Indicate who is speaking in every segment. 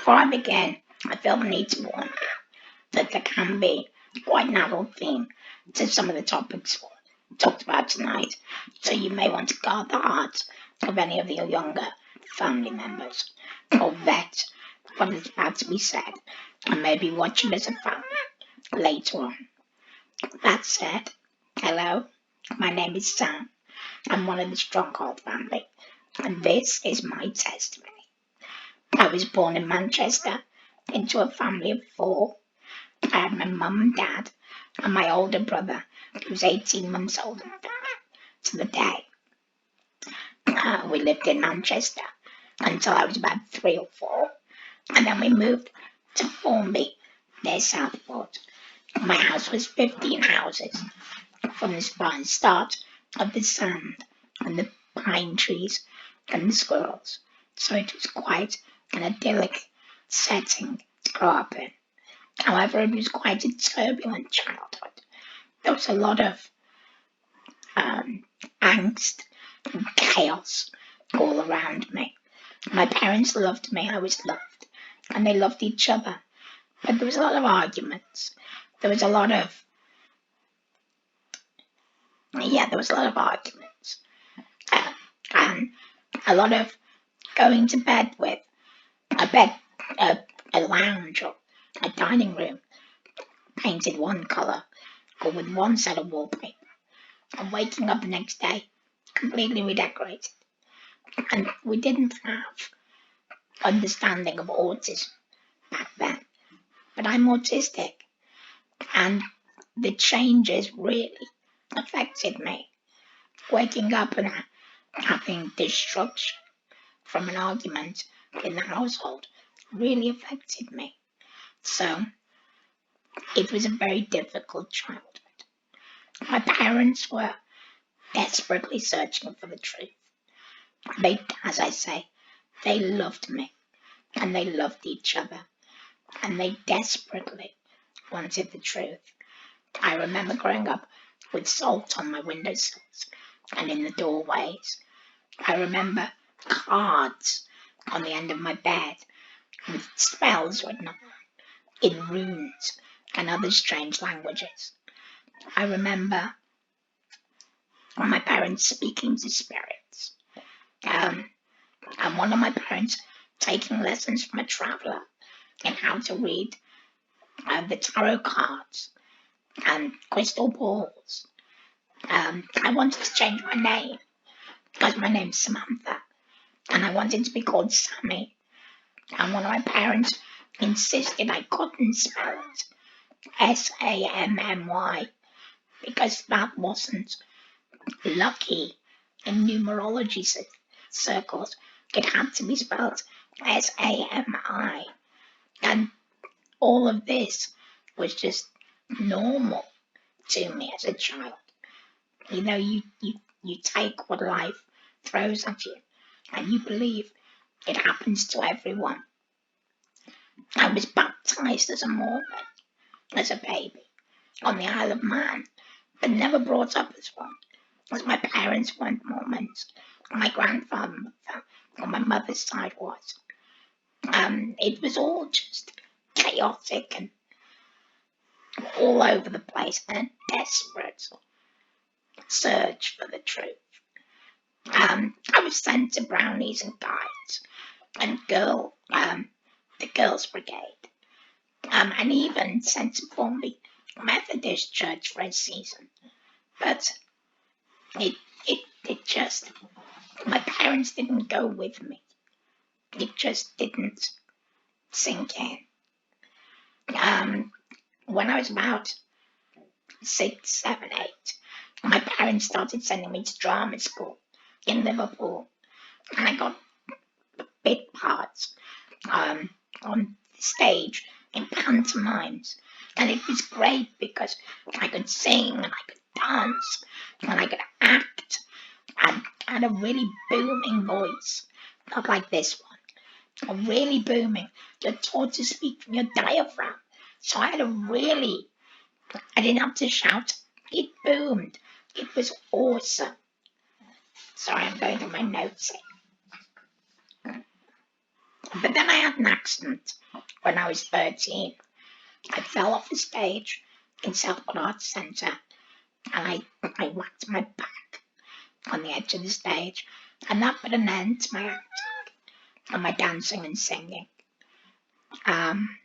Speaker 1: Before I begin, I feel the need to warn that there can be quite an adult theme to some of the topics talked about tonight, so you may want to guard the hearts of any of your younger family members or vet what is about to be said and maybe watch it as a family later on. That said, hello, my name is Sam. I'm one of the Stronghold family, and this is my testimony. I was born in Manchester into a family of four. I had my mum and dad and my older brother, who was 18 months older than me, to the day. We lived in Manchester until I was about 3 or 4, and then we moved to Formby, near Southport. My house was 15 houses from the start of the sand and the pine trees and the squirrels, so it was quite an idyllic setting to grow up in. However, it was quite a turbulent childhood. There was a lot of angst and chaos all around me. My parents loved me, I was loved, and they loved each other. But there was a lot of arguments. There was a lot of arguments. And a lot of going to bed with a lounge or a dining room painted one colour or with one set of wallpaper, and waking up the next day completely redecorated. And we didn't have understanding of autism back then, but I'm autistic, and the changes really affected me. Waking up and having destruction from an argument in the household really affected me. So it was a very difficult childhood. My parents were desperately searching for the truth. They, as I say, they loved me and they loved each other and they desperately wanted the truth. I remember growing up with salt on my windowsills and in the doorways. I remember cards on the end of my bed with spells written on them in runes and other strange languages. I remember my parents speaking to spirits, and one of my parents taking lessons from a traveller in how to read the tarot cards and crystal balls. I wanted to change my name because my name's Samantha, and I wanted to be called Sammy. And one of my parents insisted I couldn't spell it Sammy because that wasn't lucky in numerology circles. It had to be spelled Sami. And all of this was just normal to me as a child. You know, you take what life throws at you and you believe it happens to everyone. I was baptized as a Mormon as a baby on the Isle of Man, but never brought up as one, as my parents weren't Mormons. My grandfather on my mother's side was. It was all just chaotic and all over the place, and a desperate search for the truth. I was sent to Brownies and Guides and the Girls' Brigade, and even sent to Formby Methodist Church for a season. But it just, my parents didn't go with me. It just didn't sink in. When I was about 6, 7, 8, my parents started sending me to drama school in Liverpool, and I got bit parts on the stage in pantomimes, and it was great because I could sing and I could dance and I could act and I had a really booming voice, not like this one, a really booming. You're taught to speak from your diaphragm, so I didn't have to shout. It boomed. It was awesome. Sorry, I'm going through my notes here. But then I had an accident when I was 13. I fell off the stage in Southwood Arts Centre and I whacked my back on the edge of the stage, and that put an end to my acting and my dancing and singing. Um,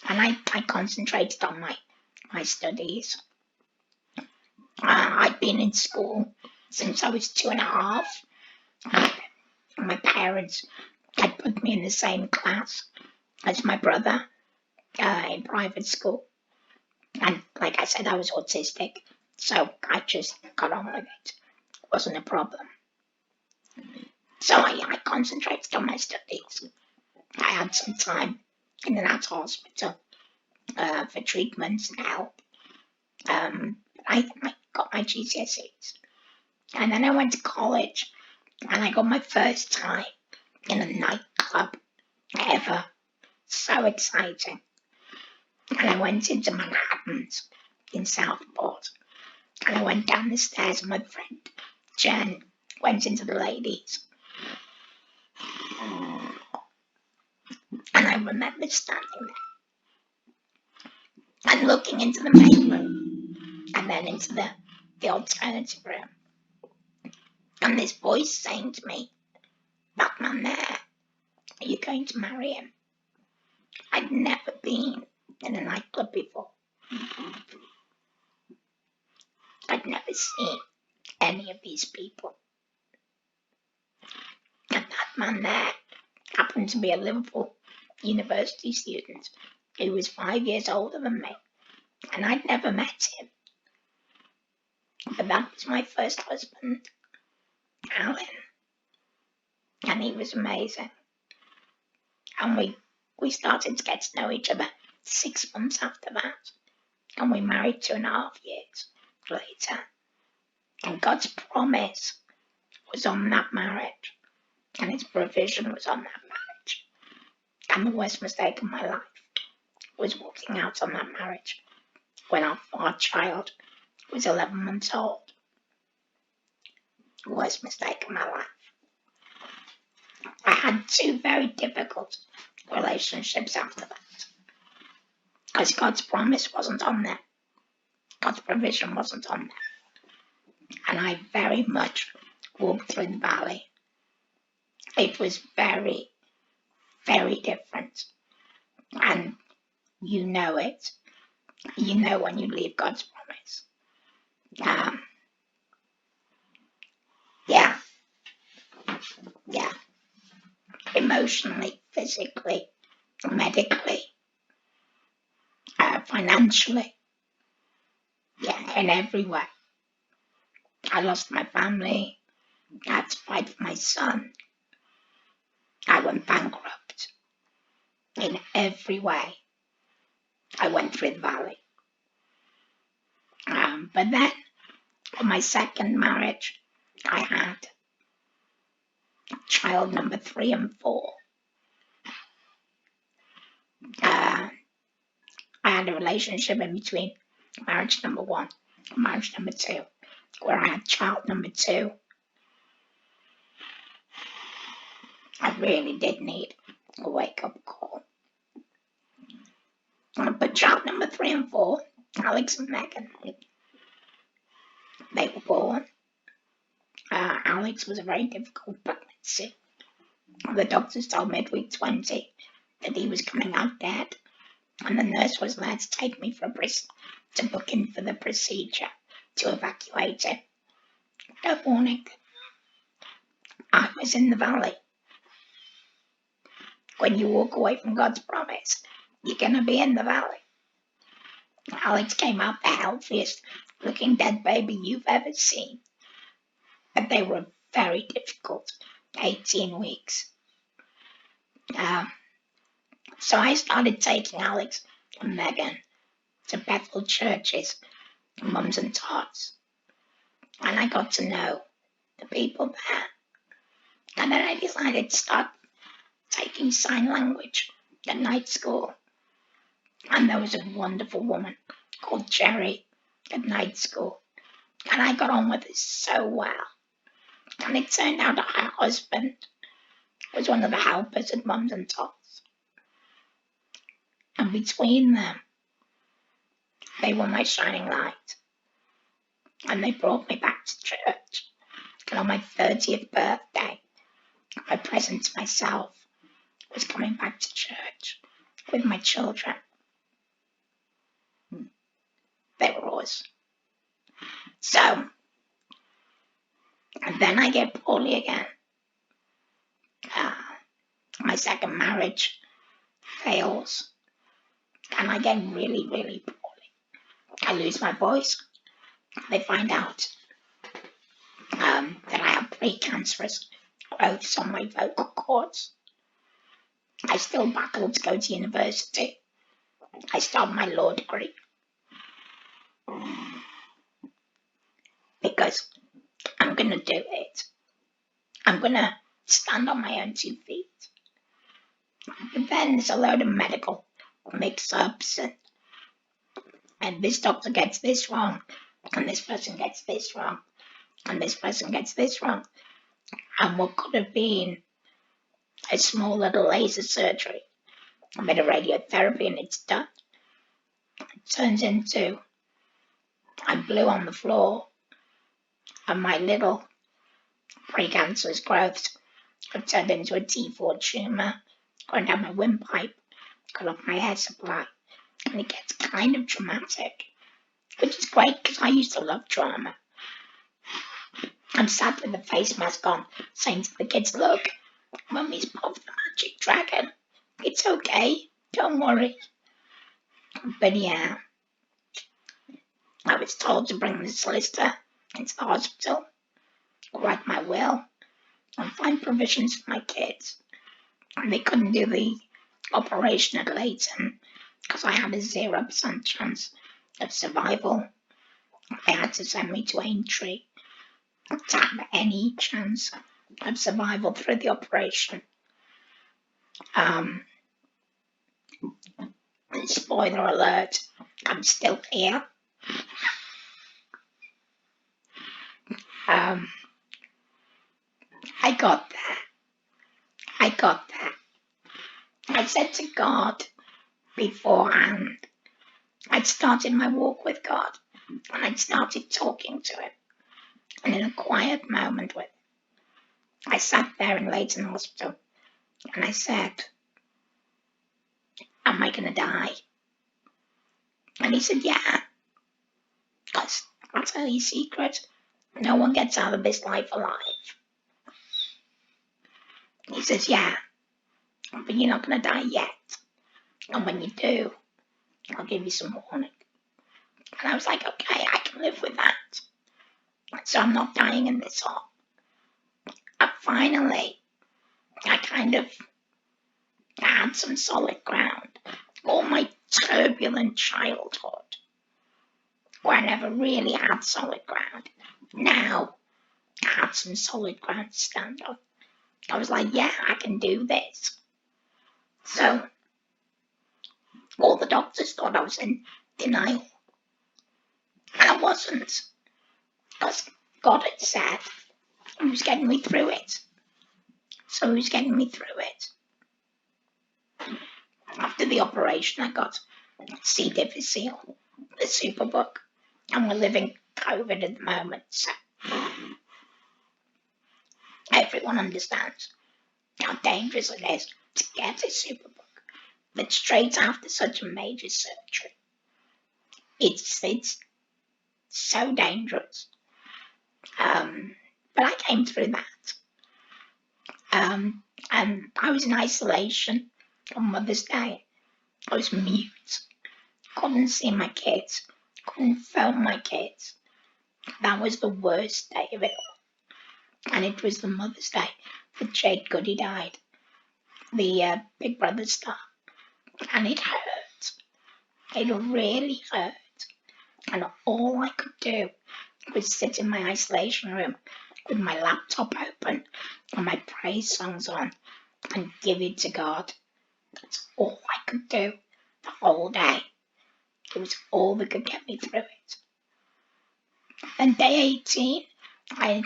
Speaker 1: and I concentrated on my studies. I'd been in school since I was 2.5. My parents had put me in the same class as my brother in private school. And like I said, I was autistic, so I just got on with it. It wasn't a problem. So I concentrated on my studies. I had some time in an art hospital for treatments and help. I got my GCSEs. And then I went to college and I got my first time in a nightclub ever. So exciting. And I went into Manhattan's in Southport. And I went down the stairs and my friend Jen went into the ladies. And I remember standing there and looking into the main room and then into the alternative room. And this voice saying to me, "That man there, are you going to marry him?" I'd never been in a nightclub before. I'd never seen any of these people. And that man there happened to be a Liverpool University student who was 5 years older than me. And I'd never met him. But that was my first husband, Alan. And he was amazing. And we started to get to know each other 6 months after that. And we married 2.5 years later. And God's promise was on that marriage. And his provision was on that marriage. And the worst mistake of my life was walking out on that marriage when our child was 11 months old. The worst mistake of my life. I had 2 very difficult relationships after that. Because God's promise wasn't on there. God's provision wasn't on there. And I very much walked through the valley. It was very, very different. And you know it. You know when you leave God's promise. Yeah. Emotionally, physically, medically, financially. Yeah, in every way. I lost my family. I had to fight for my son. I went bankrupt. In every way, I went through the valley. But then, for my second marriage, I had child number 3 and 4. I had a relationship in between marriage number 1 and marriage number 2, where I had child number 2. I really did need a wake-up call. But child number 3 and 4, Alex and Megan, they were born. Alex was a very difficult pregnancy. The doctors told me at week 20 that he was coming out dead, and the nurse was there to take me to book in for the procedure to evacuate him. No warning. I was in the valley. When you walk away from God's promise, you're going to be in the valley. Alex came out the healthiest looking dead baby you've ever seen. But they were very difficult 18 weeks. So I started taking Alex and Megan to Bethel churches, mums and tots. And I got to know the people there. And then I decided to start taking sign language at night school. And there was a wonderful woman called Jerry at night school. And I got on with her so well. And it turned out her husband was one of the helpers at Mums and Tots. And between them, they were my shining light. And they brought me back to church. And on my 30th birthday, my present to myself was coming back to church with my children. They were always. So, and then I get poorly again. My second marriage fails, and I get really, really poorly. I lose my voice. They find out that I have precancerous growths on my vocal cords. I still battle to go to university. I start my law degree because I'm going to do it. I'm going to stand on my own 2 feet. But then there's a load of medical mix-ups and this doctor gets this wrong and this person gets this wrong and this person gets this wrong. And what could have been a small little laser surgery, a bit of radiotherapy and it's done. It turns into I'm blue on the floor and my little precancerous growths have turned into a T4 tumour going down my windpipe, cut off my hair supply, and it gets kind of dramatic, which is great because I used to love drama. I'm sat with the face mask on, saying to the kids, look, Mummy's Puff the Magic Dragon. It's okay, don't worry. But yeah, I was told to bring the solicitor into the hospital, write my will, and find provisions for my kids. And they couldn't do the operation at Leighton because I had a 0% chance of survival. They had to send me to Aintree to have any chance of survival through the operation. Spoiler alert, I'm still here. I got there. I said to God beforehand, I'd started my walk with God and I'd started talking to him. And in a quiet moment with him, I sat there in Leighton Hospital and I said, am I going to die? And he said, yeah. Because I'll tell you a secret, no one gets out of this life alive. He says, yeah, but you're not going to die yet. And when you do, I'll give you some warning. And I was like, okay, I can live with that. So I'm not dying in this hole. And finally, I kind of had some solid ground. All my turbulent childhood, where I never really had solid ground, now I had some solid ground to stand on. I was like, yeah, I can do this. So all the doctors thought I was in denial. And I wasn't. Because God had said He was getting me through it. So He was getting me through it. After the operation, I got C. difficile, the superbug, and we're living COVID at the moment. So everyone understands how dangerous it is to get a superbug. But straight after such a major surgery, it's so dangerous. But I came through that. And I was in isolation on Mother's Day. I was mute. Couldn't see my kids. Couldn't film my kids. That was the worst day of it all. And it was the Mother's Day that Jade Goody died. The Big Brother star. And it hurt. It really hurt. And all I could do was sit in my isolation room with my laptop open and my praise songs on and give it to God. That's all I could do the whole day. It was all that could get me through it. Then day 18, I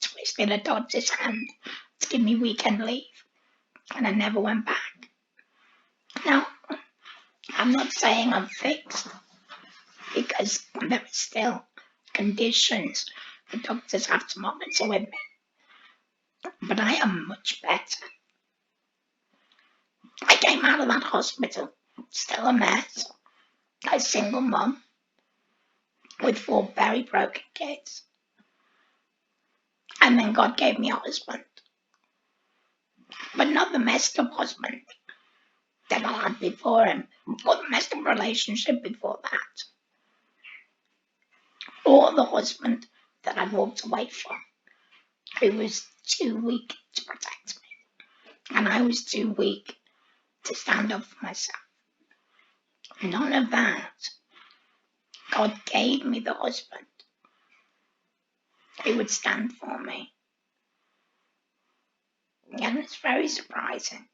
Speaker 1: twisted a doctor's hand to give me weekend leave, and I never went back. Now, I'm not saying I'm fixed, because there are still conditions the doctors have to monitor with me, but I am much better. I came out of that hospital still a mess, a single mum with 4 very broken kids. And then God gave me a husband, but not the messed up husband that I had before him, or the messed up relationship before that, or the husband that I walked away from, who was too weak to protect me, and I was too weak to stand up for myself. None of that. God gave me the husband who would stand for me. And it's very surprising,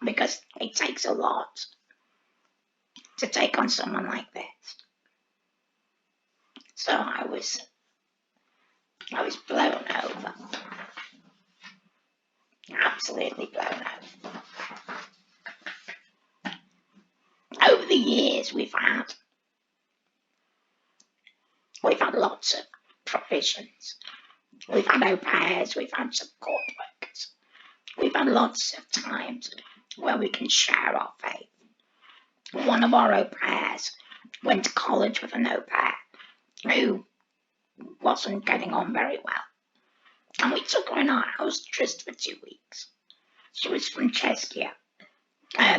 Speaker 1: because it takes a lot to take on someone like this. So I was blown over. Absolutely blown over. Over the years we've had lots of provisions. We've had au pairs, we've had support workers. We've had lots of times where we can share our faith. One of our au pairs went to college with an au pair who wasn't getting on very well. And we took her in our house just for 2 weeks. She was from Czechia,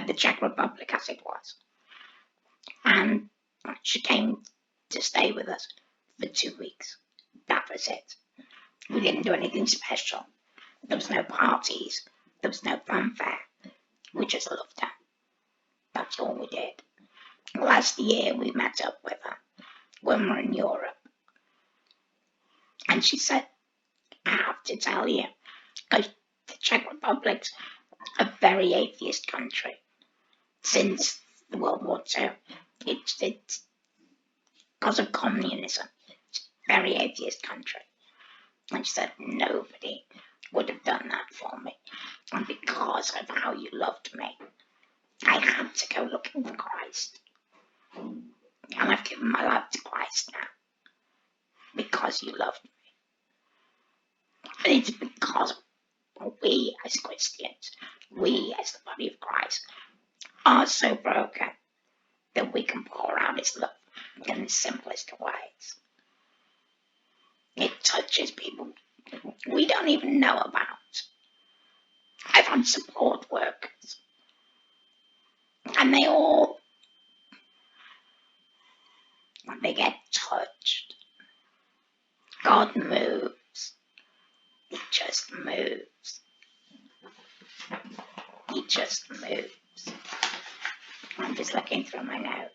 Speaker 1: the Czech Republic as it was. And she came to stay with us for 2 weeks. That was it. We didn't do anything special. There was no parties. There was no fanfare. We just loved her. That's all we did. Last year we met up with her when we were in Europe. And she said, I have to tell you, because the Czech Republic's a very atheist country. Since the World War II, it's because of communism. It's a very atheist country. And she said, nobody would have done that for me. And because of how you loved me, I had to go looking for Christ. And I've given my life to Christ now, because you loved me. And it's because we as Christians, we as the body of Christ, are so broken that we can pour out His love in the simplest of ways. It touches people we don't even know about. I've had support workers, and they get touched. God moves. He just moves. He just moves. I'm just looking through my notes.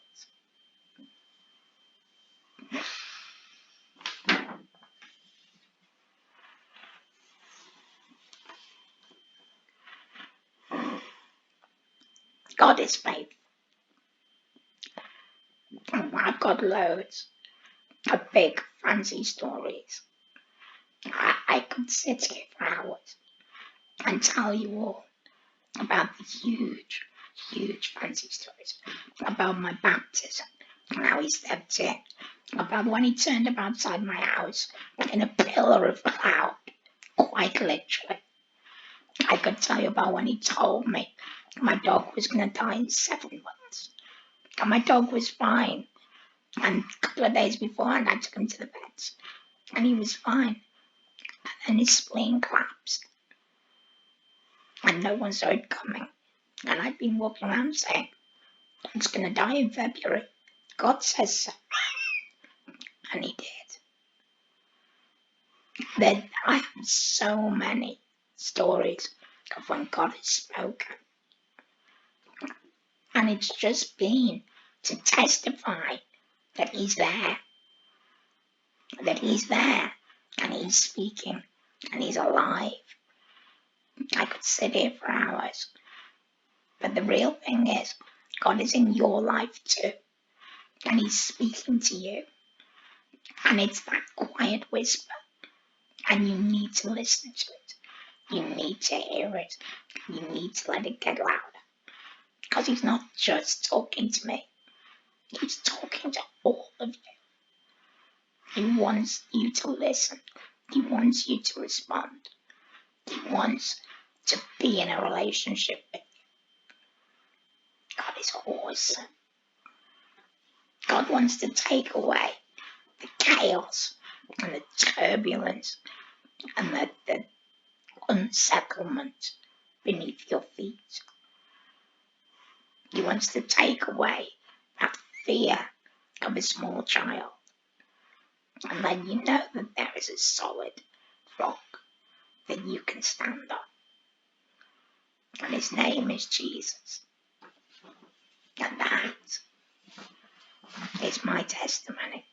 Speaker 1: God is faithful. I've got loads of big, fancy stories. I could sit here for hours and tell you all about the huge, huge fancy stories, about my baptism and how He stepped in, about when He turned up outside my house in a pillar of cloud, quite literally. I could tell you about when He told me my dog was going to die in 7 months, and my dog was fine. And a couple of days beforehand, I took him to the vet, and he was fine. And then his spleen collapsed, and no one saw it coming. And I'd been walking around saying, "It's going to die in February. God says so." And He did. Then I have so many stories of when God has spoken. And it's just been to testify that He's there. That He's there, and He's speaking, and He's alive. I could sit here for hours. But the real thing is, God is in your life too. And He's speaking to you. And it's that quiet whisper. And you need to listen to it. You need to hear it. You need to let it get louder. Because he's not just talking to me. He's talking to all of you. He wants you to listen. He wants you to respond. He wants to be in a relationship with you. God is awesome. God wants to take away the chaos and the turbulence and the unsettlement beneath your feet. He wants to take away that fear of a small child and let you know that there is a solid rock that you can stand on. And his name is Jesus. And that is my testimony.